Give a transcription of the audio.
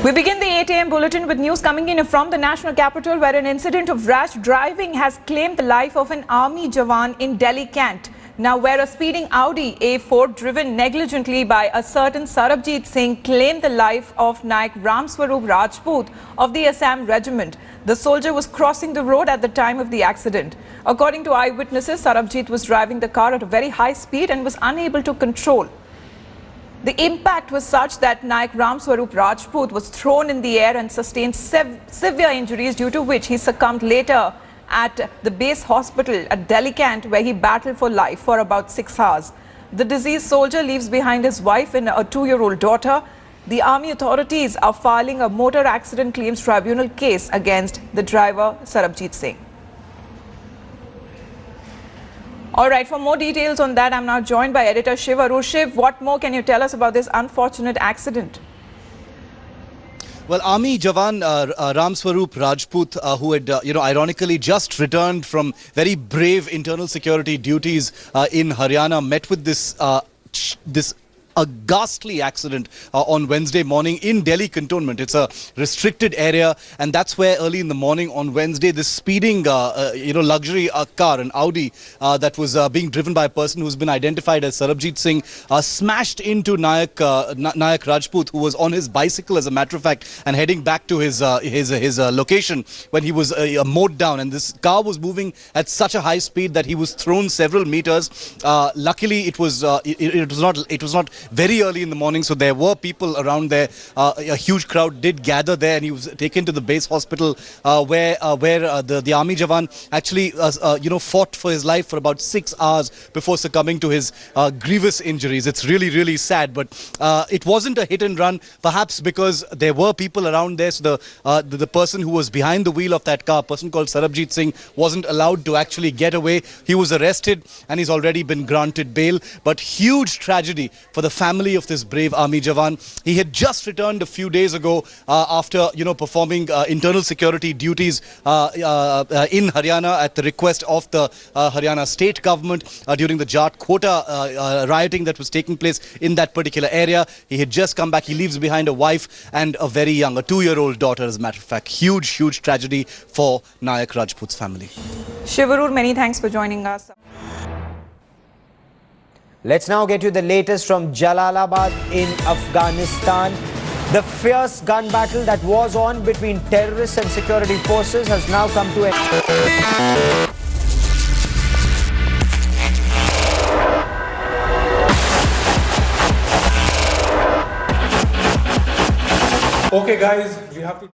We begin the 8 a.m. bulletin with news coming in from the national capital, where an incident of rash driving has claimed the life of an army Jawan in Delhi Kent. Now, where a speeding Audi A4 driven negligently by a certain Sarabjit Singh claimed the life of Naik Ramswarup Rajput of the Assam regiment. The soldier was crossing the road at the time of the accident. According to eyewitnesses, Sarabjit was driving the car at a very high speed and was unable to control. The impact was such that Naik Ramswarup Rajput was thrown in the air and sustained severe injuries, due to which he succumbed later at the base hospital at Delhi Kent, where he battled for life for about 6 hours. The deceased soldier leaves behind his wife and a 2-year-old daughter. The army authorities are filing a motor accident claims tribunal case against the driver Sarabjit Singh. All right, for more details on that, I'm now joined by editor Shiv Arur. Shiv, what more can you tell us about this unfortunate accident? Well, Army Jawan Ramswarup Rajput, who had, ironically just returned from very brave internal security duties in Haryana, met with this a ghastly accident on Wednesday morning in Delhi cantonment. It's a restricted area, and that's where early in the morning on Wednesday, this speeding, luxury car, an Audi, that was being driven by a person who's been identified as Sarabjit Singh, smashed into Naik Rajput, who was on his bicycle, as a matter of fact, and heading back to his location when he was mowed down. And this car was moving at such a high speed that he was thrown several meters. Luckily, it was not very early in the morning, so there were people around there. A huge crowd did gather there, and he was taken to the base hospital where the army Jawan actually fought for his life for about 6 hours before succumbing to his grievous injuries. It's really sad, but it wasn't a hit and run, perhaps because there were people around there. So the person who was behind the wheel of that car, a person called Sarabjit Singh, wasn't allowed to actually get away. He was arrested and he's already been granted bail. But huge tragedy for the family of this brave army Jawan. He had just returned a few days ago after performing internal security duties in Haryana at the request of the Haryana state government during the Jat quota rioting that was taking place in that particular area. He had just come back. He leaves behind a wife and a very young, a 2-year-old daughter, as a matter of fact. Huge tragedy for Naik Rajput's family. Shiv Arur, many thanks for joining us. Let's now get you the latest from Jalalabad in Afghanistan. The fierce gun battle that was on between terrorists and security forces has now come to an end. Okay guys, we have to